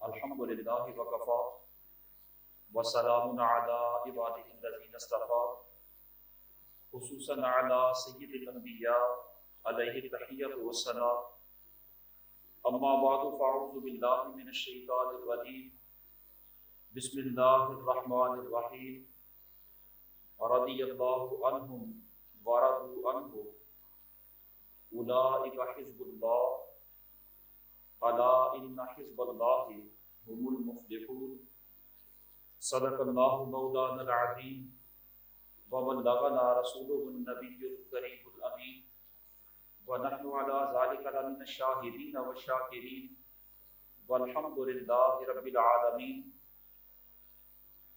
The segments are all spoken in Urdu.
الحمد للہ وکفا وسلام علی عبادہ الذین اصطفیٰ خصوصاً علی سید الانبیاء علیہ التحیۃ والثناء اما بعد فاعوذ باللہ من الشیطان الرجیم بسم اللہ الرحمن الرحیم رضی اللہ عنہم ورضوا عنہ اولئک حزب اللہ الا ان حزب اللہ هم المفلحون صدق اللہ مولانا العظیم وبلغنا رسوله النبی الکریم الامین ونحن على ذلك لمن الشاہدین والشاکرین والحمد للہ رب العالمین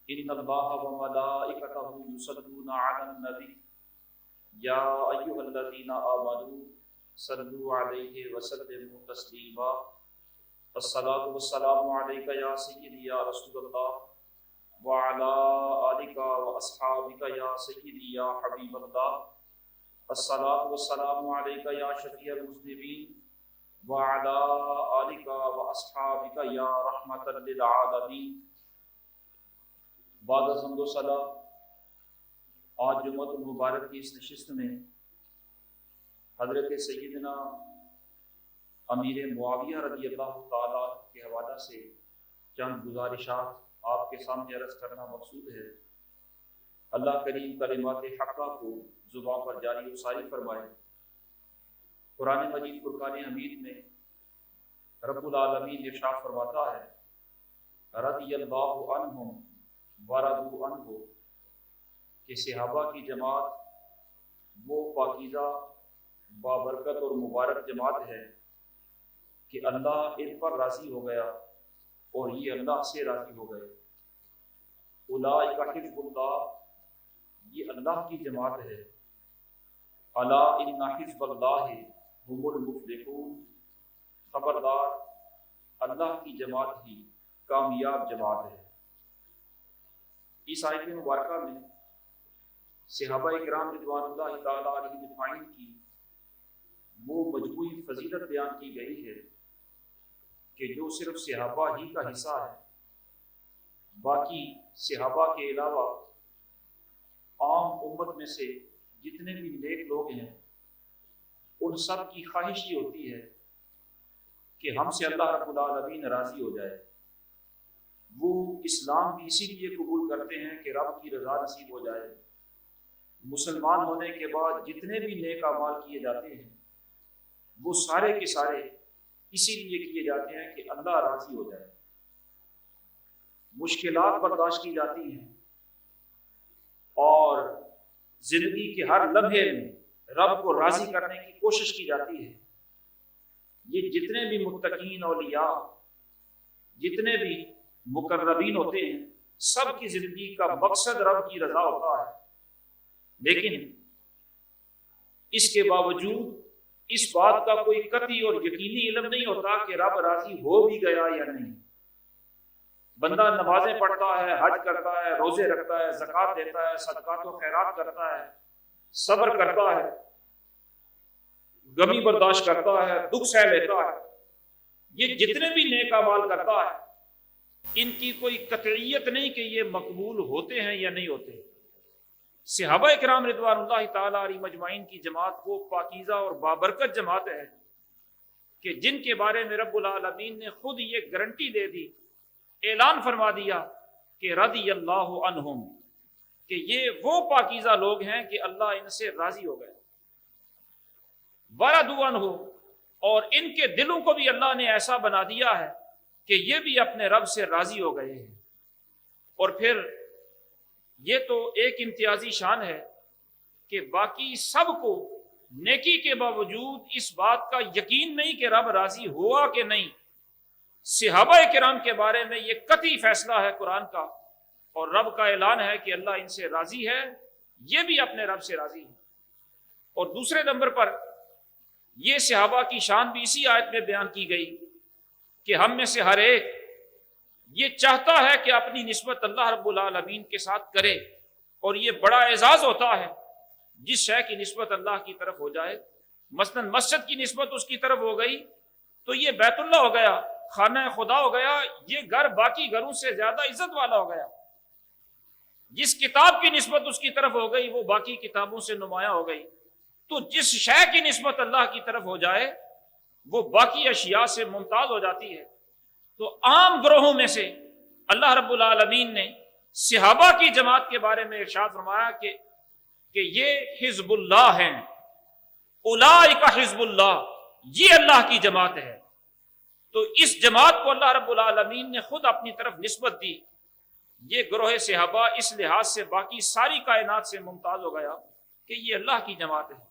ان اللہ وملائکتہ یصلون علی النبی یا ایھا الذین آمنوا صلوا علیہ وسلموا تسلیما الصلاۃ والسلام علیک یا سیدی یا رسول اللہ وعلی آلک واصحابک یا سیدی یا حبیب اللہ الصلاۃ والسلام علیک یا شفیع المذنبین وعلی آلک واصحابک یا رحمۃ للعالمین۔ بعد از حمد و ثنا، آج جمعۃ المبارک کی اس نشست میں حضرت سیدنا امیر معاویہ رضی اللہ تعالیٰ کے حوالہ سے چند گزارشات آپ کے سامنے عرض کرنا مقصود ہے۔ اللہ کریم کلمات حقہ کو زبان پر جاری و ساری فرمائے۔ قرآن مجید فرقان حمید میں رب العالمین ارشاد فرماتا ہے رضی اللہ عنہم ورضوا عنہ، کہ صحابہ کی جماعت وہ پاکیزہ بابرکت اور مبارک جماعت ہے کہ اللہ ان پر راضی ہو گیا اور یہ اللہ سے راضی ہو گئے۔ اولئک حزب اللہ، یہ اللہ کی جماعت ہے۔ الا ان حزب اللہ هم المفلحون، خبردار اللہ کی جماعت ہی کامیاب جماعت ہے۔ اس آیت مبارکہ میں صحابہ کرام رضوان اللہ تعالیٰ علیہم اجمعین کی وہ مجموعی فضیلت بیان کی گئی ہے کہ جو صرف صحابہ ہی کا حصہ ہے، باقی صحابہ کے علاوہ عام امت میں سے جتنے بھی نیک لوگ ہیں ان سب کی خواہش یہ ہوتی ہے کہ ہم سے اللہ رب العالمین راضی ہو جائے۔ وہ اسلام بھی اسی لیے قبول کرتے ہیں کہ رب کی رضا نصیب ہو جائے۔ مسلمان ہونے کے بعد جتنے بھی نیک اعمال کیے جاتے ہیں وہ سارے کے سارے اسی لیے کیے جاتے ہیں کہ اللہ راضی ہو جائے۔ مشکلات برداشت کی جاتی ہیں اور زندگی کے ہر لمحے میں رب کو راضی کرنے کی کوشش کی جاتی ہے۔ یہ جتنے بھی متقین اولیاء، جتنے بھی مقربین ہوتے ہیں، سب کی زندگی کا مقصد رب کی رضا ہوتا ہے، لیکن اس کے باوجود اس بات کا کوئی قطعی اور یقینی علم نہیں ہوتا کہ رب راضی ہو بھی گیا یا نہیں۔ بندہ نمازیں پڑھتا ہے، حج کرتا ہے، روزے رکھتا ہے، زکوٰۃ دیتا ہے، صدقات و خیرات کرتا ہے، صبر کرتا ہے، غمی برداشت کرتا ہے، دکھ سہ لیتا ہے، یہ جتنے بھی نیک اعمال کرتا ہے ان کی کوئی قطعیت نہیں کہ یہ مقبول ہوتے ہیں یا نہیں ہوتے۔ صحابہ کرام رضوان اللہ تعالیٰ علیہم اجمعین کی جماعت وہ پاکیزہ اور بابرکت جماعت ہے کہ جن کے بارے میں رب العالمین نے خود یہ گارنٹی دے دی، اعلان فرما دیا کہ رضی اللہ عنہم، کہ یہ وہ پاکیزہ لوگ ہیں کہ اللہ ان سے راضی ہو گئے۔ ورضوا عنہ، اور ان کے دلوں کو بھی اللہ نے ایسا بنا دیا ہے کہ یہ بھی اپنے رب سے راضی ہو گئے ہیں۔ اور پھر یہ تو ایک امتیازی شان ہے کہ باقی سب کو نیکی کے باوجود اس بات کا یقین نہیں کہ رب راضی ہوا کہ نہیں۔ صحابہ کرام کے بارے میں یہ قطعی فیصلہ ہے قرآن کا، اور رب کا اعلان ہے کہ اللہ ان سے راضی ہے، یہ بھی اپنے رب سے راضی ہے۔ اور دوسرے نمبر پر یہ صحابہ کی شان بھی اسی آیت میں بیان کی گئی کہ ہم میں سے ہر ایک یہ چاہتا ہے کہ اپنی نسبت اللہ رب العالمین کے ساتھ کرے، اور یہ بڑا اعزاز ہوتا ہے جس شے کی نسبت اللہ کی طرف ہو جائے۔ مثلا مسجد کی نسبت اس کی طرف ہو گئی تو یہ بیت اللہ ہو گیا، خانہ خدا ہو گیا، یہ گھر باقی گھروں سے زیادہ عزت والا ہو گیا۔ جس کتاب کی نسبت اس کی طرف ہو گئی وہ باقی کتابوں سے نمایاں ہو گئی۔ تو جس شے کی نسبت اللہ کی طرف ہو جائے وہ باقی اشیاء سے ممتاز ہو جاتی ہے۔ تو عام گروہوں میں سے اللہ رب العالمین نے صحابہ کی جماعت کے بارے میں ارشاد فرمایا کہ یہ حزب اللہ ہیں، اولئک حزب اللہ، یہ اللہ کی جماعت ہے۔ تو اس جماعت کو اللہ رب العالمین نے خود اپنی طرف نسبت دی۔ یہ گروہ صحابہ اس لحاظ سے باقی ساری کائنات سے ممتاز ہو گیا کہ یہ اللہ کی جماعت ہے۔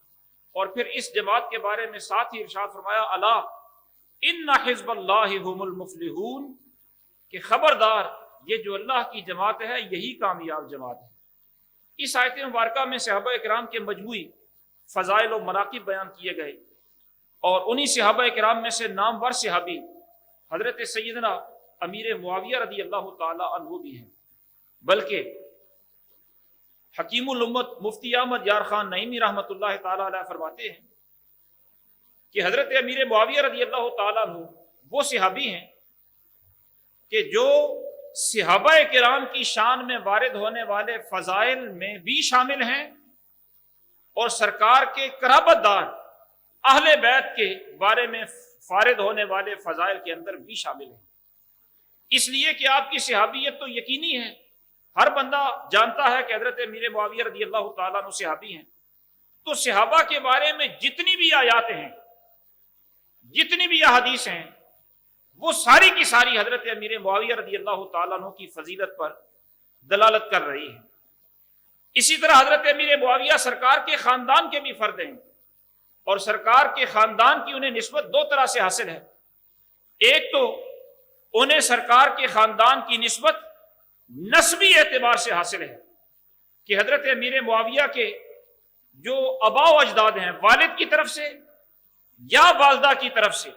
اور پھر اس جماعت کے بارے میں ساتھ ہی ارشاد فرمایا الا ان حزب اللہ هم المفلحون، کہ خبردار یہ جو اللہ کی جماعت ہے یہی کامیاب جماعت ہے۔ اس آیت مبارکہ میں صحابہ اکرام کے مجموعی فضائل و مناقب بیان کیے گئے، اور انہی صحابہ اکرام میں سے نامور صحابی حضرت سیدنا امیر معاویہ رضی اللہ تعالی عنہ بھی ہیں۔ بلکہ حکیم الامت مفتی احمد یار خان نعیمی رحمۃ اللہ تعالی علیہ فرماتے ہیں کہ حضرت امیر معاویہ رضی اللہ تعالی عنہ وہ صحابی ہیں کہ جو صحابہ کرام کی شان میں وارد ہونے والے فضائل میں بھی شامل ہیں، اور سرکار کے قرابت دار اہل بیت کے بارے میں فارد ہونے والے فضائل کے اندر بھی شامل ہیں۔ اس لیے کہ آپ کی صحابیت تو یقینی ہے، ہر بندہ جانتا ہے کہ حضرت امیر معاویہ رضی اللہ تعالیٰ عنہ صحابی ہیں۔ تو صحابہ کے بارے میں جتنی بھی آیات ہیں، جتنی بھی احادیث ہیں، وہ ساری کی ساری حضرت امیر معاویہ رضی اللہ تعالیٰ عنہ کی فضیلت پر دلالت کر رہی ہیں۔ اسی طرح حضرت امیر معاویہ سرکار کے خاندان کے بھی فرد ہیں، اور سرکار کے خاندان کی انہیں نسبت دو طرح سے حاصل ہے۔ ایک تو انہیں سرکار کے خاندان کی نسبت نسبی اعتبار سے حاصل ہے کہ حضرت امیر معاویہ کے جو آباء و اجداد ہیں، والد کی طرف سے یا والدہ کی طرف سے،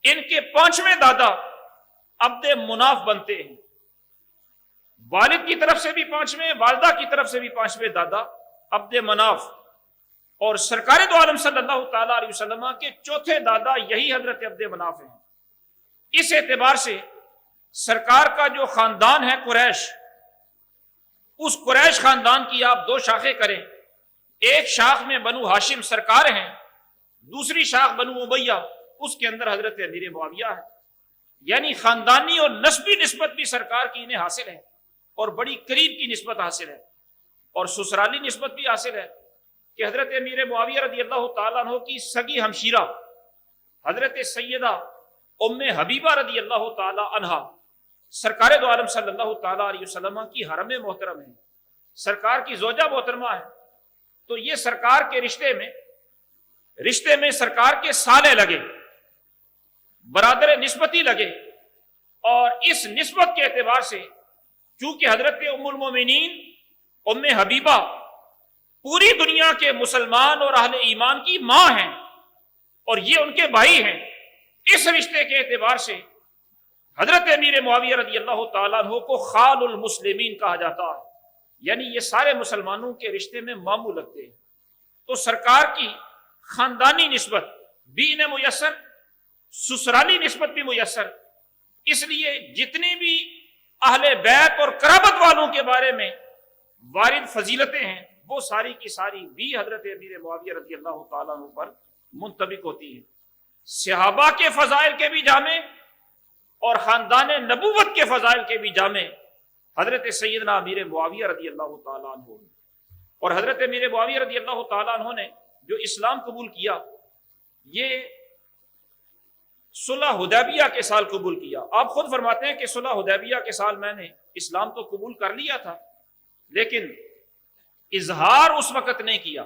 ان کے پانچویں دادا عبد مناف بنتے ہیں۔ والد کی طرف سے بھی پانچویں، والدہ کی طرف سے بھی پانچویں دادا عبد مناف، اور سرکار دو عالم صلی اللہ تعالی علیہ وسلم کے چوتھے دادا یہی حضرت عبد مناف ہیں۔ اس اعتبار سے سرکار کا جو خاندان ہے قریش، اس قریش خاندان کی آپ دو شاخیں کریں، ایک شاخ میں بنو ہاشم سرکار ہیں، دوسری شاخ بنو امیہ، اس کے اندر حضرت امیر معاویہ ہے۔ یعنی خاندانی اور نسبی نسبت بھی سرکار کی انہیں حاصل ہے، اور بڑی قریب کی نسبت حاصل ہے، اور سسرالی نسبت بھی حاصل ہے کہ حضرت امیر معاویہ رضی اللہ تعالیٰ عنہ کی سگی ہمشیرہ حضرت سیدہ ام حبیبہ رضی اللہ تعالیٰ عنہا سرکار دو عالم صلی اللہ تعالیٰ علیہ وسلم کی حرم محترم ہے، سرکار کی زوجہ محترمہ ہے۔ تو یہ سرکار کے رشتے میں سرکار کے سالے لگے، برادر نسبتی لگے، اور اس نسبت کے اعتبار سے چونکہ حضرت ام المومنین ام حبیبہ پوری دنیا کے مسلمان اور اہل ایمان کی ماں ہیں، اور یہ ان کے بھائی ہیں، اس رشتے کے اعتبار سے حضرت امیر معاویہ رضی اللہ تعالیٰ عنہ کو خال المسلمین کہا جاتا ہے، یعنی یہ سارے مسلمانوں کے رشتے میں ماموں لگتے ہیں۔ تو سرکار کی خاندانی نسبت بھی انہیں میسر، سسرالی نسبت بھی میسر، اس لیے جتنی بھی اہل بیت اور قرابت والوں کے بارے میں وارد فضیلتیں ہیں وہ ساری کی ساری بھی حضرت امیر معاویہ رضی اللہ تعالیٰ عنہ پر منطبق ہوتی ہیں۔ صحابہ کے فضائل کے بھی جامع اور خاندان نبوت کے فضائل کے بھی جامع حضرت سیدنا امیر معاویہ رضی اللہ تعالیٰ عنہ نے، اور حضرت امیر معاویہ رضی اللہ تعالیٰ عنہ نے جو اسلام قبول کیا یہ صلح حدیبیہ کے سال قبول کیا۔ آپ خود فرماتے ہیں کہ صلح حدیبیہ کے سال میں نے اسلام تو قبول کر لیا تھا، لیکن اظہار اس وقت نہیں کیا۔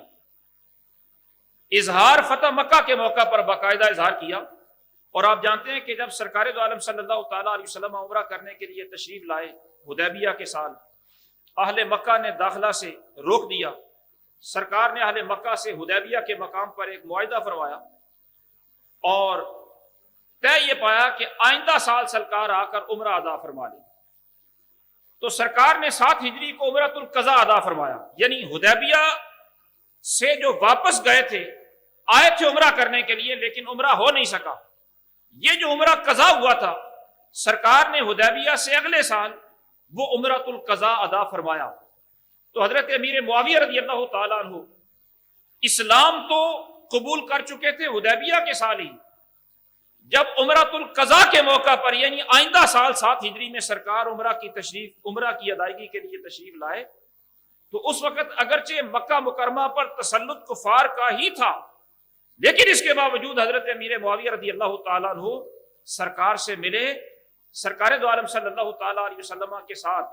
اظہار فتح مکہ کے موقع پر باقاعدہ اظہار کیا، اور آپ جانتے ہیں کہ جب سرکار دو عالم صلی اللہ تعالیٰ علیہ وسلم عمرہ کرنے کے لیے تشریف لائے حدیبیہ کے سال، اہل مکہ نے داخلہ سے روک دیا۔ سرکار نے اہل مکہ سے حدیبیہ کے مقام پر ایک معاہدہ فرمایا، اور طے یہ پایا کہ آئندہ سال سرکار آ کر عمرہ ادا فرما لیں۔ تو سرکار نے 7 ہجری کو عمرۃ القضاء ادا فرمایا، یعنی حدیبیہ سے جو واپس گئے تھے، آئے تھے عمرہ کرنے کے لیے لیکن عمرہ ہو نہیں سکا، یہ جو عمرہ قضا ہوا تھا، سرکار نے حدیبیہ سے اگلے سال وہ عمرۃ القضا ادا فرمایا۔ تو حضرت امیر معاویہ رضی اللہ تعالیٰ عنہ اسلام تو قبول کر چکے تھے حدیبیہ کے سال ہی، جب عمرۃ القضا کے موقع پر یعنی آئندہ سال 7 ہجری میں سرکار عمرہ کی ادائیگی کے لیے تشریف لائے، تو اس وقت اگرچہ مکہ مکرمہ پر تسلط کفار کا ہی تھا، لیکن اس کے باوجود حضرت امیر معاویہ رضی اللہ تعالیٰ عنہ سرکار سے ملے، سرکار دو عالم صلی اللہ تعالیٰ علیہ وسلم کے ساتھ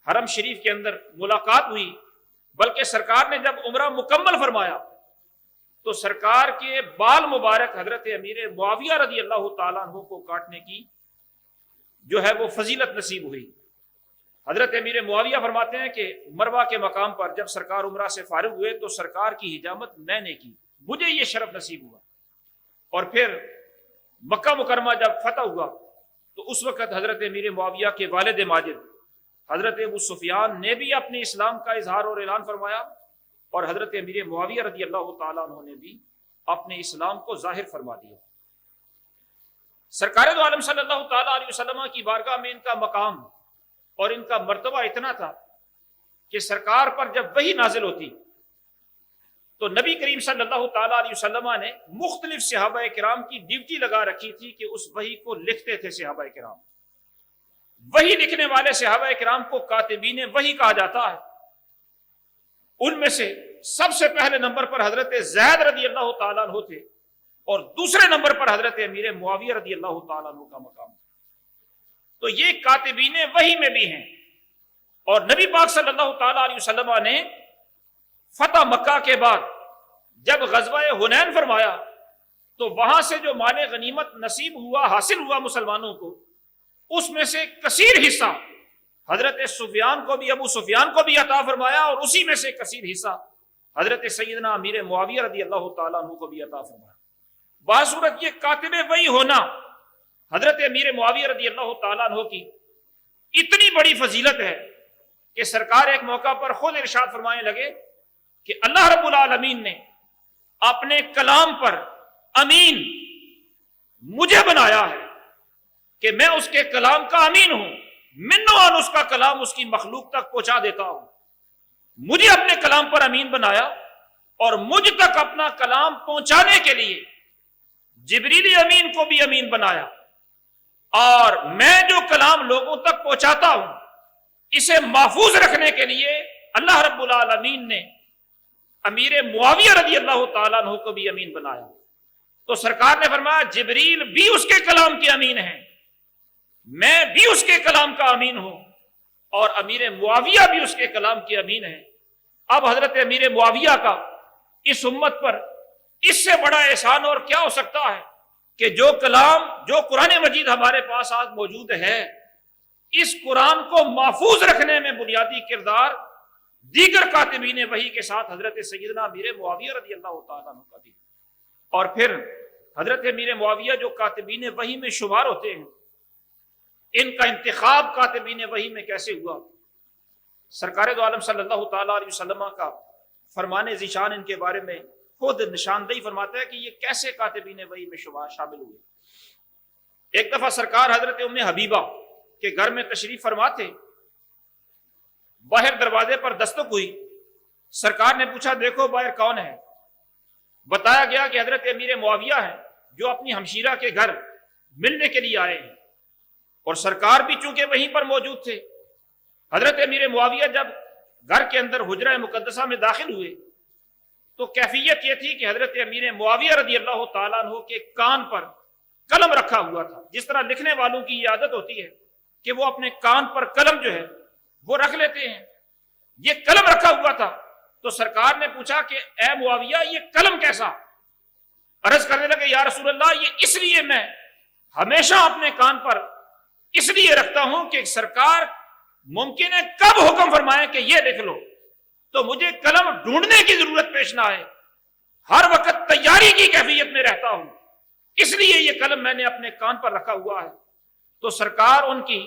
حرم شریف کے اندر ملاقات ہوئی، بلکہ سرکار نے جب عمرہ مکمل فرمایا تو سرکار کے بال مبارک حضرت امیر معاویہ رضی اللہ تعالیٰ عنہ کو کاٹنے کی جو ہے وہ فضیلت نصیب ہوئی۔ حضرت امیر معاویہ فرماتے ہیں کہ مروہ کے مقام پر جب سرکار عمرہ سے فارغ ہوئے تو سرکار کی حجامت میں نے کی، مجھے یہ شرف نصیب ہوا۔ اور پھر مکہ مکرمہ جب فتح ہوا تو اس وقت حضرت امیر معاویہ کے والد ماجد حضرت ابو سفیان نے بھی اپنے اسلام کا اظہار اور اعلان فرمایا، اور حضرت امیر معاویہ رضی اللہ تعالیٰ عنہ نے بھی اپنے اسلام کو ظاہر فرما دیا۔ سرکار دو عالم صلی اللہ تعالیٰ علیہ وسلم کی بارگاہ میں ان کا مقام اور ان کا مرتبہ اتنا تھا کہ سرکار پر جب وحی نازل ہوتی تو نبی کریم صلی اللہ تعالیٰ علیہ وسلم نے مختلف صحابہ کرام کی ڈیوٹی لگا رکھی تھی کہ اس وحی کو لکھتے تھے صحابہ کرام۔ وحی لکھنے والے صحابہ کرام کو کاتبین وحی کہا جاتا ہے۔ ان میں سے سب سے پہلے نمبر پر حضرت زید رضی اللہ تعالیٰ عنہ تھے، اور دوسرے نمبر پر حضرت امیر معاویہ رضی اللہ تعالیٰ عنہ کا مقام تھا۔ تو یہ کاتبین وحی میں بھی ہیں، اور نبی پاک صلی اللہ تعالیٰ علیہ وسلم نے فتح مکہ کے بعد جب غزوہ حنین فرمایا تو وہاں سے جو مال غنیمت نصیب ہوا، حاصل ہوا مسلمانوں کو، اس میں سے کثیر حصہ حضرت سفیان کو بھی، ابو سفیان کو بھی عطا فرمایا، اور اسی میں سے کثیر حصہ حضرت سیدنا امیر معاویہ رضی اللہ تعالیٰ عنہ کو بھی عطا فرمایا۔ بصورت یہ کاتب وحی ہونا حضرت امیر معاویہ رضی اللہ تعالیٰ عنہ کی اتنی بڑی فضیلت ہے کہ سرکار ایک موقع پر خود ارشاد فرمانے لگے کہ اللہ رب العالمین نے اپنے کلام پر امین مجھے بنایا ہے کہ میں اس کے کلام کا امین ہوں، منو ان اس کا کلام اس کی مخلوق تک پہنچا دیتا ہوں۔ مجھے اپنے کلام پر امین بنایا، اور مجھ تک اپنا کلام پہنچانے کے لیے جبریل امین کو بھی امین بنایا، اور میں جو کلام لوگوں تک پہنچاتا ہوں اسے محفوظ رکھنے کے لیے اللہ رب العالمین نے امیر معاویہ رضی اللہ تعالیٰ عنہ کو بھی امین بنایا۔ تو سرکار نے فرمایا جبریل بھی اس کے کلام کے امین ہیں، میں بھی اس کے کلام کا امین ہوں، اور امیر معاویہ بھی اس کے کلام کے امین ہیں۔ اب حضرت امیر معاویہ کا اس امت پر اس سے بڑا احسان اور کیا ہو سکتا ہے کہ جو کلام، جو قرآن مجید ہمارے پاس آج موجود ہے، اس قرآن کو محفوظ رکھنے میں بنیادی کردار دیگر کاتبین وحی کے ساتھ حضرت سیدنا امیر معاویہ رضی اللہ تعالیٰ عنہ کا بھی۔ اور پھر حضرت امیر معاویہ جو کاتبین وحی میں شمار ہوتے ہیں، ان کا انتخاب کاتبین وحی میں کیسے ہوا؟ سرکار دو عالم صلی اللہ تعالیٰ علیہ وسلم کا فرمان ذیشان ان کے بارے میں خود نشاندہی فرماتا ہے کہ یہ کیسے کاتبین وحی میں شامل ہوئے۔ ایک دفعہ سرکار حضرت ام حبیبہ کے گھر میں تشریف فرما تھے، باہر دروازے پر دستک ہوئی، سرکار نے پوچھا دیکھو باہر کون ہے؟ بتایا گیا کہ حضرت امیر معاویہ ہیں جو اپنی ہمشیرہ کے گھر ملنے کے لیے آئے ہیں، اور سرکار بھی چونکہ وہیں پر موجود تھے۔ حضرت امیر معاویہ جب گھر کے اندر حجرہ مقدسہ میں داخل ہوئے تو کیفیت یہ تھی کہ حضرت امیر معاویہ رضی اللہ تعالیٰ عنہ کے کان پر قلم رکھا ہوا تھا۔ جس طرح لکھنے والوں کی یہ عادت ہوتی ہے کہ وہ اپنے کان پر قلم جو ہے وہ رکھ لیتے ہیں، یہ قلم رکھا ہوا تھا۔ تو سرکار نے پوچھا کہ اے معاویہ یہ قلم کیسا؟ عرض کرنے لگے یا رسول اللہ یہ اس لیے میں ہمیشہ اپنے کان پر اس لیے رکھتا ہوں کہ سرکار ممکن ہے کب حکم فرمائے کہ یہ لکھ لو تو مجھے قلم ڈھونڈنے کی ضرورت پیش نہ آئے، ہر وقت تیاری کی کیفیت میں رہتا ہوں، اس لیے یہ قلم میں نے اپنے کان پر رکھا ہوا ہے۔ تو سرکار ان کی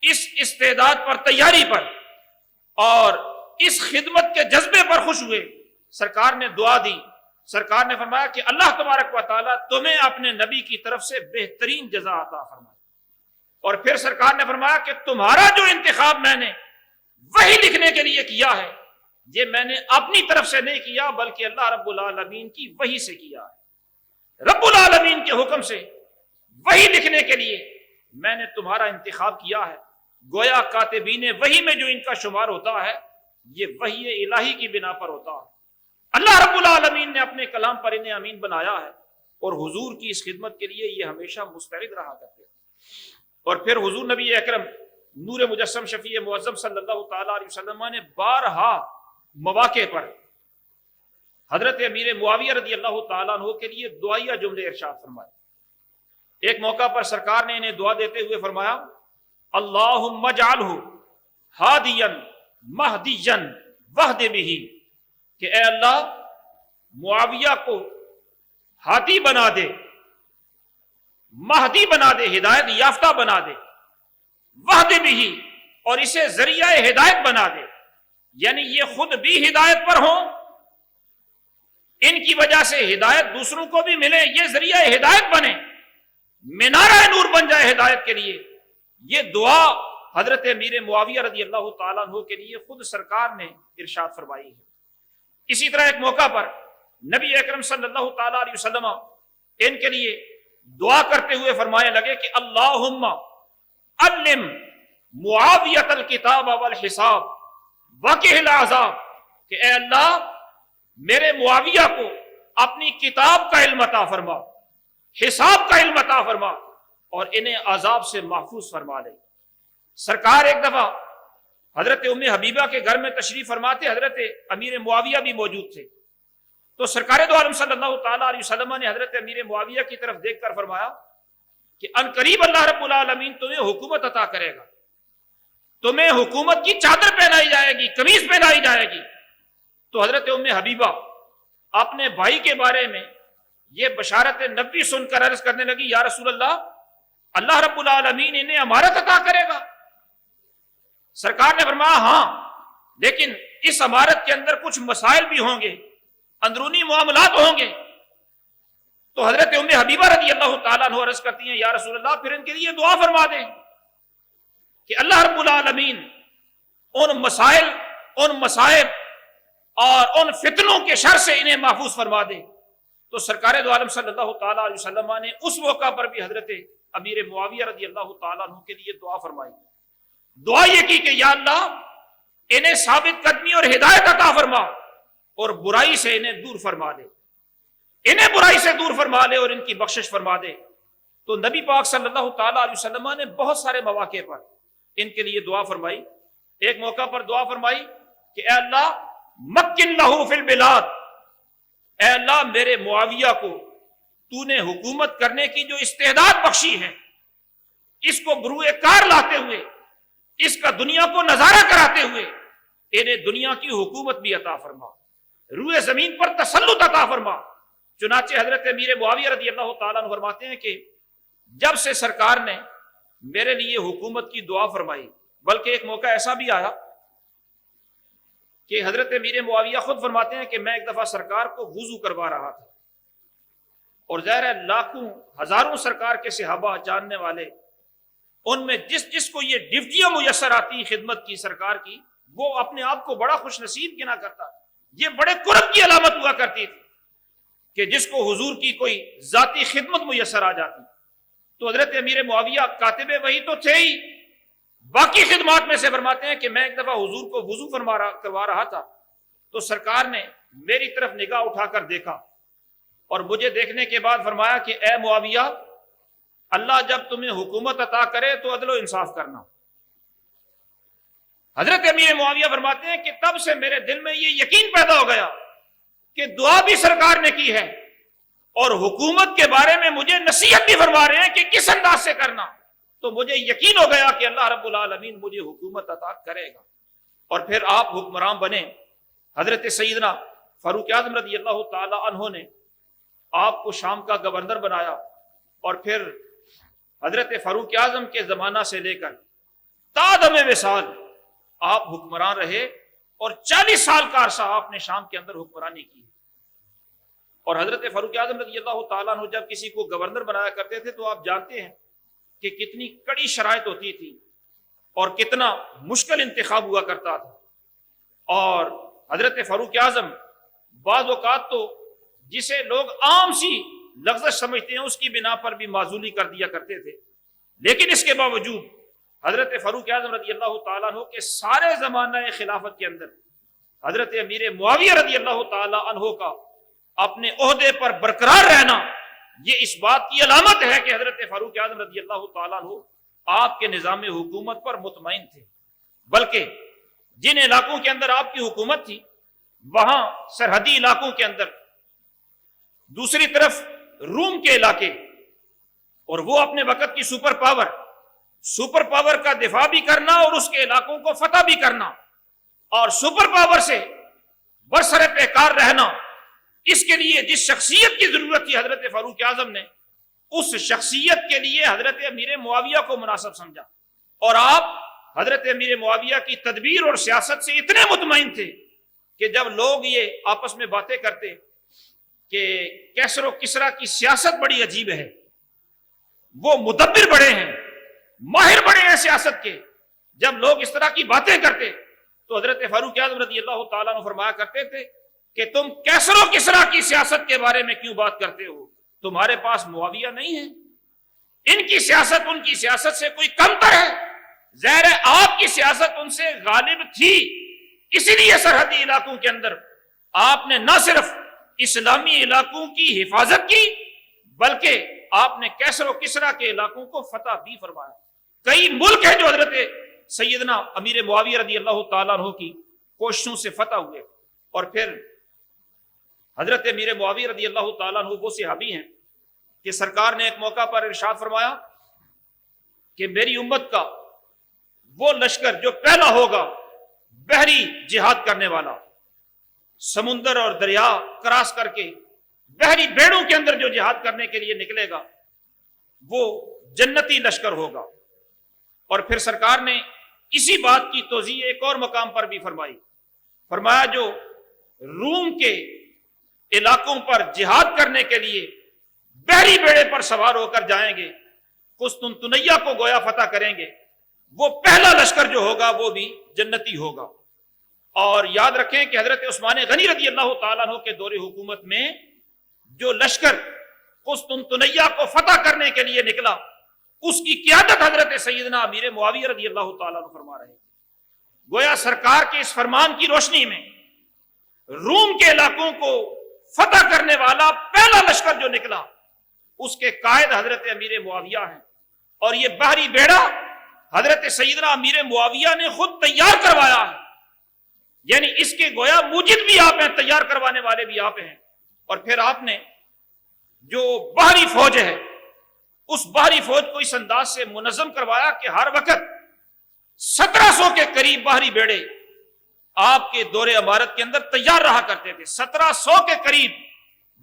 اس استعداد پر، تیاری پر اور اس خدمت کے جذبے پر خوش ہوئے۔ سرکار نے دعا دی سرکار نے فرمایا کہ اللہ تبارک و تعالیٰ تمہیں اپنے نبی کی طرف سے بہترین جزا عطا فرمائے. اور پھر سرکار نے فرمایا کہ تمہارا جو انتخاب میں نے وہی لکھنے کے لیے کیا ہے، یہ میں نے اپنی طرف سے نہیں کیا بلکہ اللہ رب العالمین کی وحی سے کیا ہے. رب العالمین کے حکم سے وحی لکھنے کے لیے میں نے تمہارا انتخاب کیا ہے. گویا کاتبین وحی میں جو ان کا شمار ہوتا ہے یہ وحی الہی کی بنا پر ہوتا ہے. اللہ رب العالمین نے اپنے کلام پر انہیں امین بنایا ہے اور حضور کی اس خدمت کے لیے یہ ہمیشہ مستعد رہا کرتے ہیں. اور پھر حضور نبی اکرم نور مجسم شفیع معظم صلی اللہ تعالی علیہ وسلم نے بارہا مواقع پر حضرت امیر معاویہ رضی اللہ تعالیٰ عنہ کے لیے دعائیہ جملے ارشاد فرمائے. ایک موقع پر سرکار نے انہیں دعا دیتے ہوئے فرمایا اللہم اجعلہ ہادیا مہدیا واہد بہ، کہ اے اللہ معاویہ کو ہادی بنا دے، مہدی بنا دے، ہدایت یافتہ بنا دے، واہد بہ، اور اسے ذریعہ ہدایت بنا دے. یعنی یہ خود بھی ہدایت پر ہوں، ان کی وجہ سے ہدایت دوسروں کو بھی ملے، یہ ذریعہ ہدایت بنے، مینارہ نور بن جائے ہدایت کے لیے. یہ دعا حضرت امیر معاویہ رضی اللہ تعالیٰ عنہ کے لیے خود سرکار نے ارشاد فرمائی ہے. اسی طرح ایک موقع پر نبی اکرم صلی اللہ تعالیٰ علیہ وسلم ان کے لیے دعا کرتے ہوئے فرمانے لگے کہ اللہم علم معاویۃ الکتاب والحساب وقہ العذاب، کہ اے اللہ میرے معاویہ کو اپنی کتاب کا علم عطا فرما، حساب کا علم عطا فرما، اور انہیں عذاب سے محفوظ فرما لے. سرکار ایک دفعہ حضرت ام حبیبہ کے گھر میں تشریف فرماتے، حضرت امیر معاویہ بھی موجود تھے. تو سرکار دو عالم صلی اللہ تعالیٰ علیہ وسلم نے حضرت امیر معاویہ کی طرف دیکھ کر فرمایا کہ ان قریب اللہ رب العالمین تمہیں حکومت عطا کرے گا، تمہیں حکومت کی چادر پہنائی جائے گی، قمیص پہنائی جائے گی. تو حضرت ام حبیبہ اپنے بھائی کے بارے میں یہ بشارت نبی سن کر عرض کرنے لگی یا رسول اللہ، اللہ رب العالمین انہیں امارت عطا کرے گا. سرکار نے فرمایا ہاں، لیکن اس امارت کے اندر کچھ مسائل بھی ہوں گے، اندرونی معاملات ہوں گے. تو حضرت ام حبیبہ رضی اللہ تعالیٰ عنہ عرض کرتی ہیں یا رسول اللہ پھر ان کے لیے دعا فرما دیں کہ اللہ رب العالمین ان مسائل، ان مصائب اور ان فتنوں کے شر سے انہیں محفوظ فرما دے. تو سرکار دو عالم صلی اللہ تعالیٰ علیہ وسلم نے اس موقع پر بھی حضرت امیر معاویہ رضی اللہ تعالیٰ عنہ کے لیے دعا فرمائی. دعا یہ کی کہ یا اللہ انہیں ثابت قدمی اور ہدایت عطا فرما اور برائی سے انہیں دور فرما دے، انہیں برائی سے دور فرما لے اور ان کی بخشش فرما دے. تو نبی پاک صلی اللہ تعالیٰ علیہ وسلم نے بہت سارے مواقع پر ان کے لیے دعا فرمائی. ایک موقع پر دعا فرمائی کہ اے اللہ مکن لہو فی البلاد، اے اللہ میرے معاویہ کو تو نے حکومت کرنے کی جو استعداد بخشی ہے، اس کو بروئے کار لاتے ہوئے، اس کا دنیا کو نظارہ کراتے ہوئے انہیں دنیا کی حکومت بھی عطا فرما، روئے زمین پر تسلط عطا فرما. چنانچہ حضرت امیر معاویہ رضی اللہ تعالیٰ عنہ فرماتے ہیں کہ جب سے سرکار نے میرے لیے حکومت کی دعا فرمائی، بلکہ ایک موقع ایسا بھی آیا کہ حضرت امیر معاویہ خود فرماتے ہیں کہ میں ایک دفعہ سرکار کو وضو کروا رہا تھا، اور ظاہر ہے لاکھوں ہزاروں سرکار کے صحابہ جاننے والے، ان میں جس کو یہ ڈیوٹیاں میسر آتی خدمت کی سرکار کی، وہ اپنے آپ کو بڑا خوش نصیب گنا کرتا. یہ بڑے قرب کی علامت ہوا کرتی تھی کہ جس کو حضور کی کوئی ذاتی خدمت میسر آ جاتی. تو حضرت امیر معاویہ کاتب وحی تو تھے ہی، باقی خدمات میں سے فرماتے ہیں کہ میں ایک دفعہ حضور کو وضو کروا رہا تھا، تو سرکار نے میری طرف نگاہ اٹھا کر دیکھا اور مجھے دیکھنے کے بعد فرمایا کہ اے معاویہ، اللہ جب تمہیں حکومت عطا کرے تو عدل و انصاف کرنا. حضرت امیر معاویہ فرماتے ہیں کہ تب سے میرے دل میں یہ یقین پیدا ہو گیا کہ دعا بھی سرکار نے کی ہے اور حکومت کے بارے میں مجھے نصیحت بھی فرما رہے ہیں کہ کس انداز سے کرنا. تو مجھے یقین ہو گیا کہ اللہ رب العالمین مجھے حکومت عطا کرے گا. اور پھر آپ حکمران بنے. حضرت سیدنا فاروق اعظم رضی اللہ تعالی عنہ نے آپ کو شام کا گورنر بنایا، اور پھر حضرت فاروق اعظم کے زمانہ سے لے کر تا دم وصال آپ حکمران رہے، اور 40 سال کا عرصہ آپ نے شام کے اندر حکمرانی کی. اور حضرت فاروق اعظم رضی اللہ تعالیٰ عنہ جب کسی کو گورنر بنایا کرتے تھے تو آپ جانتے ہیں کہ کتنی کڑی شرائط ہوتی تھی اور کتنا مشکل انتخاب ہوا کرتا تھا۔ اور حضرت فاروق اعظم بعض اوقات تو جسے لوگ عام سی لغزش سمجھتے ہیں اس کی بنا پر بھی معزولی کر دیا کرتے تھے، لیکن اس کے باوجود حضرت فاروق اعظم رضی اللہ تعالیٰ عنہ کے سارے زمانہ خلافت کے اندر حضرت امیر معاویہ رضی اللہ تعالیٰ عنہ کا اپنے عہدے پر برقرار رہنا یہ اس بات کی علامت ہے کہ حضرت فاروق اعظم رضی اللہ تعالیٰ عنہ آپ کے نظام حکومت پر مطمئن تھے، بلکہ جن علاقوں کے اندر آپ کی حکومت تھی وہاں سرحدی علاقوں کے اندر دوسری طرف روم کے علاقے، اور وہ اپنے وقت کی سپر پاور کا دفاع بھی کرنا اور اس کے علاقوں کو فتح بھی کرنا اور سپر پاور سے برسر پیکار رہنا، اس کے لیے جس شخصیت کی ضرورت تھی حضرت فاروق اعظم نے اس شخصیت کے لیے حضرت امیر معاویہ کو مناسب سمجھا، اور آپ حضرت امیر معاویہ کی تدبیر اور سیاست سے اتنے مطمئن تھے کہ جب لوگ یہ آپس میں باتیں کرتے کہ کیسر و کسرا کی سیاست بڑی عجیب ہے، وہ مدبر بڑے ہیں، ماہر بڑے ہیں سیاست کے، جب لوگ اس طرح کی باتیں کرتے تو حضرت فاروق اعظم رضی اللہ تعالیٰ عنہ فرمایا کرتے تھے کہ تم کیسر و کسرا کی سیاست کے بارے میں کیوں بات کرتے ہو؟ تمہارے پاس معاویہ نہیں ہے، ان کی سیاست ان کی سیاست سے کوئی کمتر ہے؟ ظاہر ہے آپ کی سیاست ان سے غالب تھی، اسی لیے سرحدی علاقوں کے اندر آپ نے نہ صرف اسلامی علاقوں کی حفاظت کی بلکہ آپ نے کیسر و کسرا کے علاقوں کو فتح بھی فرمایا۔ کئی ملک ہیں جو حضرت سیدنا امیر معاویہ رضی اللہ تعالیٰ عنہ کی کوششوں سے فتح ہوئے، اور پھر حضرت امیر معاویہ رضی اللہ تعالیٰ عنہ وہ صحابی ہیں کہ سرکار نے ایک موقع پر ارشاد فرمایا کہ میری امت کا وہ لشکر جو پہلا ہوگا بحری جہاد کرنے والا، سمندر اور دریا کراس کر کے بحری بیڑوں کے اندر جو جہاد کرنے کے لیے نکلے گا وہ جنتی لشکر ہوگا۔ اور پھر سرکار نے اسی بات کی توضیح ایک اور مقام پر بھی فرمایا جو روم کے علاقوں پر جہاد کرنے کے لیے بحری بیڑے پر سوار ہو کر جائیں گے، قسطنطنیہ کو گویا فتح کریں گے، وہ پہلا لشکر جو ہوگا وہ بھی جنتی ہوگا۔ اور یاد رکھیں کہ حضرت عثمان غنی رضی اللہ تعالیٰ عنہ کے دور حکومت میں جو لشکر قسطنطنیہ کو فتح کرنے کے لیے نکلا اس کی قیادت حضرت سیدنا امیر معاویہ رضی اللہ تعالیٰ عنہ فرما رہے ہیں۔ گویا سرکار کے اس فرمان کی روشنی میں روم کے علاقوں کو فتح کرنے والا پہلا لشکر جو نکلا اس کے قائد حضرت امیر معاویہ ہیں، اور یہ بحری بیڑا حضرت سیدنا امیر معاویہ نے خود تیار کروایا ہے، یعنی اس کے گویا موجد بھی آپ ہیں، تیار کروانے والے بھی آپ ہیں۔ اور پھر آپ نے جو بحری فوج ہے اس بحری فوج کو اس انداز سے منظم کروایا کہ ہر وقت 1700 کے قریب بحری بیڑے آپ کے دور امارت کے اندر تیار رہا کرتے تھے، 1700 کے قریب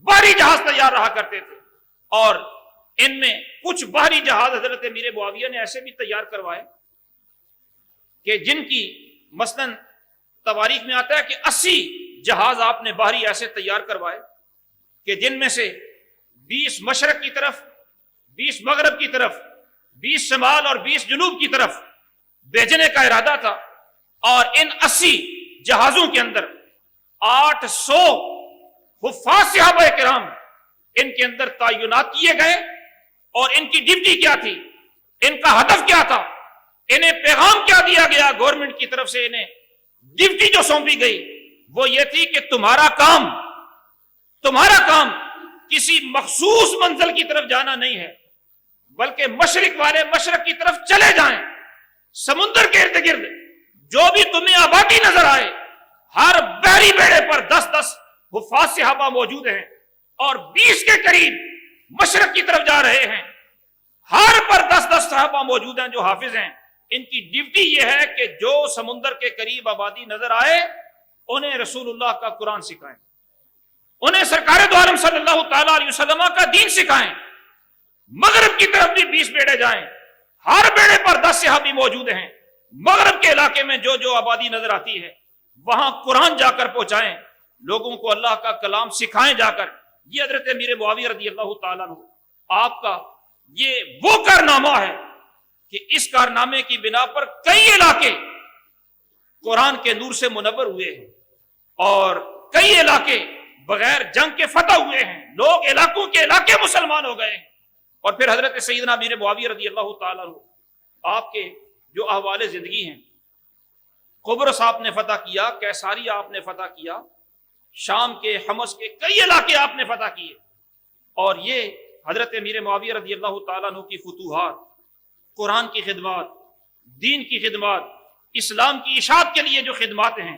بحری جہاز تیار رہا کرتے تھے، اور ان میں کچھ بحری جہاز حضرت امیر معاویہ نے ایسے بھی تیار کروائے کہ جن کی مثلاً تواریخ میں آتا ہے کہ 80 جہاز آپ نے بحری ایسے تیار کروائے کہ جن میں سے 20 مشرق کی طرف، 20 مغرب کی طرف، 20 شمال اور 20 جنوب کی طرف بھیجنے کا ارادہ تھا، اور ان 80 جہازوں کے اندر 800 حفاظ صحابہ کرام ان کے اندر تعینات کیے گئے، اور ان کی ڈیوٹی کیا تھی، ان کا ہدف کیا تھا، انہیں پیغام کیا دیا گیا گورنمنٹ کی طرف سے، انہیں ڈیوٹی جو سونپی گئی وہ یہ تھی کہ تمہارا کام کسی مخصوص منزل کی طرف جانا نہیں ہے بلکہ مشرق والے مشرق کی طرف چلے جائیں، سمندر کے ارد گرد جو بھی تمہیں آبادی نظر آئے ہر بحری بیڑے پر 10-10 حفاظ صحابہ موجود ہیں، اور 20 کے قریب مشرق کی طرف جا رہے ہیں، ہر پر 10-10 صحابہ موجود ہیں جو حافظ ہیں۔ ان کی ڈیوٹی یہ ہے کہ جو سمندر کے قریب آبادی نظر آئے انہیں رسول اللہ کا قرآن سکھائیں، انہیں سرکار دو عالم صلی اللہ تعالیٰ علیہ وسلم کا دین سکھائیں۔ مغرب کی طرف بھی 20 بیڑے جائیں، ہر بیڑے پر 10 صحابی موجود ہیں، مغرب کے علاقے میں جو آبادی نظر آتی ہے وہاں قرآن جا کر پہنچائیں، لوگوں کو اللہ کا کلام سکھائیں، جا کر یہ حضرت امیر معاویہ رضی اللہ تعالیٰ عنہ آپ کا یہ وہ کارنامہ ہے کہ اس کارنامے کی بنا پر کئی علاقے قرآن کے نور سے منور ہوئے ہیں اور کئی علاقے بغیر جنگ کے فتح ہوئے ہیں، لوگ علاقوں کے علاقے مسلمان ہو گئے ہیں۔ اور پھر حضرت سیدنا امیر معاویہ رضی اللہ تعالیٰ عنہ آپ کے جو احوال زندگی ہیں، قبرص آپ نے فتح کیا، کیساریہ آپ نے فتح کیا، شام کے حمص کے کئی علاقے آپ نے فتح کیے، اور یہ حضرت امیر معاویہ رضی اللہ تعالیٰ عنہ کی فتوحات، قرآن کی خدمات، دین کی خدمات، اسلام کی اشاعت کے لیے جو خدمات ہیں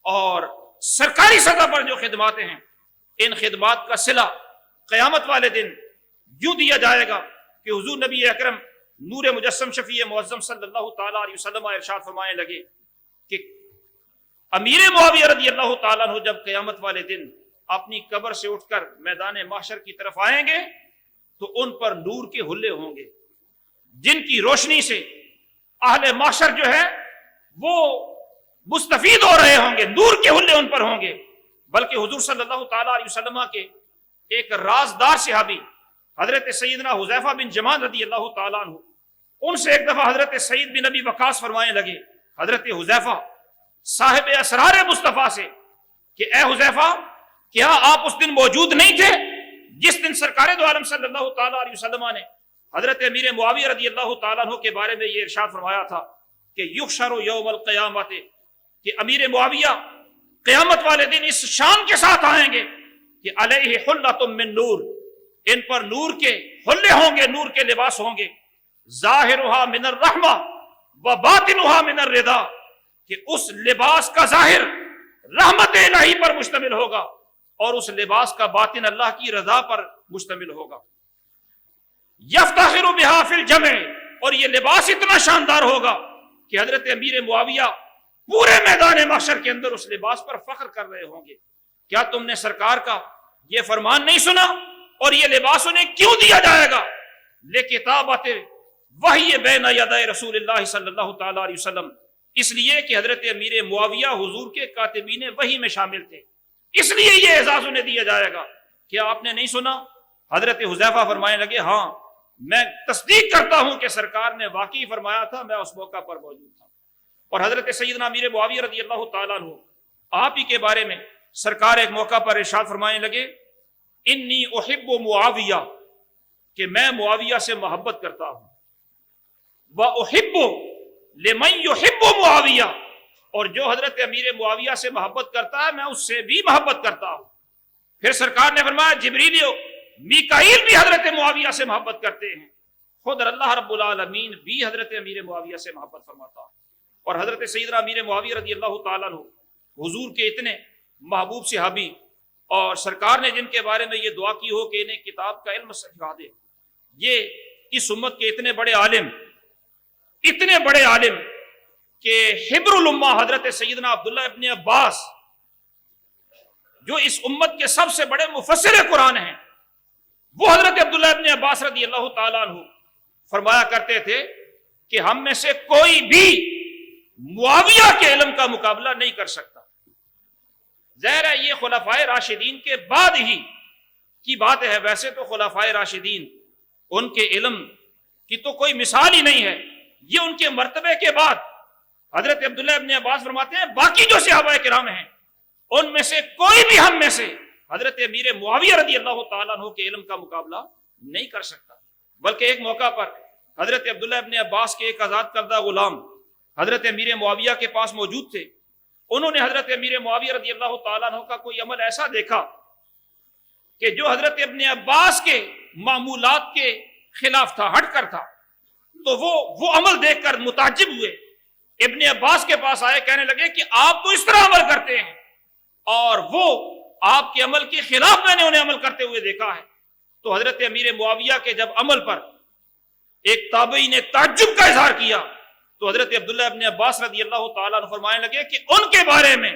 اور سرکاری سطح پر جو خدمات ہیں، ان خدمات کا صلہ قیامت والے دن یوں دیا جائے گا کہ حضور نبی اکرم نور مجسم شفیع معظم صلی اللہ تعالیٰ علیہ وسلم ارشاد فرمانے لگے کہ امیر معاویہ رضی اللہ تعالیٰ عنہ جب قیامت والے دن اپنی قبر سے اٹھ کر میدان محشر کی طرف آئیں گے تو ان پر نور کے حلے ہوں گے، جن کی روشنی سے اہل محشر جو ہے وہ مستفید ہو رہے ہوں گے، نور کے حلے ان پر ہوں گے۔ بلکہ حضور صلی اللہ تعالیٰ علیہ وسلم کے ایک رازدار صحابی حضرت سیدنا حذیفہ بن یمان رضی اللہ تعالیٰ عنہ، ان سے ایک دفعہ حضرت سعید بن ابی وقاص فرمانے لگے حضرت حذیفہ صاحب اسرار مصطفیٰ سے کہ اے حذیفہ، کیا آپ اس دن موجود نہیں تھے جس دن سرکار دو عالم صلی اللہ تعالیٰ علیہ وسلم نے حضرت امیر معاویہ رضی اللہ تعالیٰ عنہ کے بارے میں یہ ارشاد فرمایا تھا کہ یحشر یوم القیامت، کہ امیر معاویہ قیامت والے دن اس شان کے ساتھ آئیں گے کہ علیہ حلۃ من نور، ان پر نور کے حلے ہوں گے، نور کے لباس ہوں گے، ظاہرها من الرحمہ و باطنها من الرضا، کہ اس لباس کا ظاہر رحمت الہی پر مشتمل ہوگا اور اس لباس کا باطن اللہ کی رضا پر مشتمل ہوگا۔ یفتخر بها فی الجمع، اور یہ لباس اتنا شاندار ہوگا کہ حضرت امیر معاویہ پورے میدان محشر کے اندر اس لباس پر فخر کر رہے ہوں گے۔ کیا تم نے سرکار کا یہ فرمان نہیں سنا؟ اور یہ لباس انہیں کیوں دیا جائے گا؟ لکتابت وحی بین یدی رسول اللہ صلی اللہ تعالیٰ علیہ وسلم، اس لیے کہ حضرت امیر معاویہ حضور کے کاتبین وحی میں شامل تھے، اس لیے یہ اعزاز انہیں دیا جائے گا۔ کیا آپ نے نہیں سنا؟ حضرت حذیفہ فرمانے لگے ہاں، میں تصدیق کرتا ہوں کہ سرکار نے واقعی فرمایا تھا، میں اس موقع پر موجود تھا۔ اور حضرت سیدنا امیر معاویہ رضی اللہ تعالیٰ عنہ آپ ہی کے بارے میں سرکار ایک موقع پر ارشاد فرمانے لگے انی احب معاویہ، کہ میں معاویہ سے محبت کرتا ہوں، وَأُحِبُّ لِمَن يُحِبُّ معاویہ، اور جو حضرت امیر معاویہ سے محبت کرتا ہے میں اس سے بھی محبت کرتا ہوں۔ پھر سرکار نے فرمایا جبریل میکائیل بھی حضرت معاویہ سے محبت کرتے ہیں، خود اللہ رب العالمین بھی حضرت امیر معاویہ سے محبت فرماتا ہے۔ اور حضرت سیدنا امیر معاویہ رضی اللہ تعالیٰ عنہ حضور کے اتنے محبوب صحابی، اور سرکار نے جن کے بارے میں یہ دعا کی ہو کہ انہیں کتاب کا علم سکھا دے، یہ اس امت کے اتنے بڑے عالم کہ حبر الامہ حضرت سیدنا عبداللہ ابن عباس، جو اس امت کے سب سے بڑے مفسر قرآن ہیں، وہ حضرت عبداللہ ابن عباس رضی اللہ تعالیٰ عنہ فرمایا کرتے تھے کہ ہم میں سے کوئی بھی معاویہ کے علم کا مقابلہ نہیں کر سکتا۔ ظاہر ہے یہ خلفائے راشدین کے بعد ہی کی بات ہے، ویسے تو خلفائے راشدین ان کے علم کی تو کوئی مثال ہی نہیں ہے، یہ ان کے مرتبے کے بعد حضرت عبداللہ ابن عباس فرماتے ہیں باقی جو صحابہ کرام ہیں ان میں سے کوئی بھی ہم میں سے حضرت امیر معاویہ رضی اللہ تعالیٰ عنہ کے علم کا مقابلہ نہیں کر سکتا۔ بلکہ ایک موقع پر حضرت عبداللہ ابن عباس کے ایک آزاد کردہ غلام حضرت امیر معاویہ کے پاس موجود تھے، انہوں نے حضرت امیر معاویہ رضی اللہ تعالیٰ عنہ کا کوئی عمل ایسا دیکھا کہ جو حضرت ابن عباس کے معمولات کے خلاف تھا، ہٹ کر تھا، تو وہ عمل دیکھ کر متعجب ہوئے، ابن عباس کے پاس آئے، کہنے لگے کہ آپ تو اس طرح عمل کرتے ہیں اور وہ آپ کے عمل کے خلاف میں نے انہیں عمل کرتے ہوئے دیکھا ہے۔ تو حضرت امیر معاویہ کے جب عمل پر ایک تابعی نے تعجب کا اظہار کیا تو حضرت عبداللہ ابن عباس رضی اللہ تعالیٰ عنہ فرمانے لگے کہ ان کے بارے میں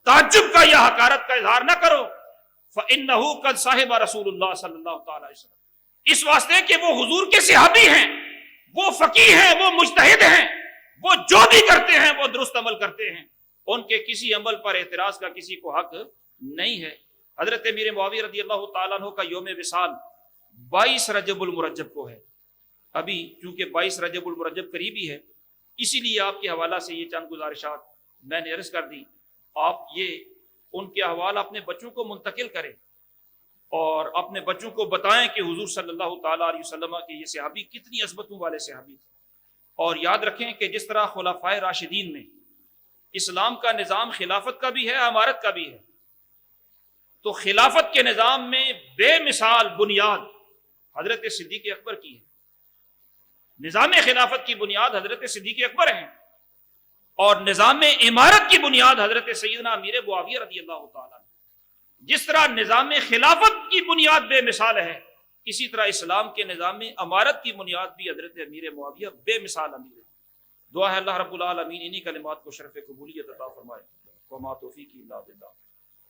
تعجب کا یا حقارت کا اظہار نہ کرو، فَإِنَّهُ قَدْ صَحِبَ رسول اللہ صلی اللہ تعالیٰ علیہ وسلم، اس واسطے کہ وہ حضور کے صحابی ہیں، وہ فقیہ ہیں، وہ مجتہد ہیں، وہ جو بھی کرتے ہیں وہ درست عمل کرتے ہیں، ان کے کسی عمل پر اعتراض کا کسی کو حق نہیں ہے۔ حضرت امیر معاویہ رضی اللہ تعالیٰ عنہ کا یوم وصال 22 رجب المرجب کو ہے. ابھی چونکہ 22 رجب المرجب قریبی ہے، اسی لیے آپ کے حوالہ سے یہ چند گزارشات میں نے عرض کر دی. آپ یہ ان کے احوال اپنے بچوں کو منتقل کریں اور اپنے بچوں کو بتائیں کہ حضور صلی اللہ تعالیٰ علیہ وسلم کے یہ صحابی کتنی عظمتوں والے صحابی تھے. اور یاد رکھیں کہ جس طرح خلفائے راشدین میں اسلام کا نظام خلافت کا بھی ہے، امارت کا بھی ہے، تو خلافت کے نظام میں بے مثال بنیاد حضرت صدیق اکبر کی ہے. نظام خلافت کی بنیاد حضرت صدیق اکبر ہیں، اور نظام امارت کی بنیاد حضرت سیدنا امیر معاویہ رضی اللہ تعالیٰ. جس طرح نظام خلافت کی بنیاد بے مثال ہے، اسی طرح اسلام کے نظام امارت کی بنیاد بھی حضرت امیر معاویہ بے مثال امیر ہے. دعا ہے اللہ رب العالمین انہی کلمات کو شرف قبولیت عطا فرمائے. وما توفیقی الا باللہ.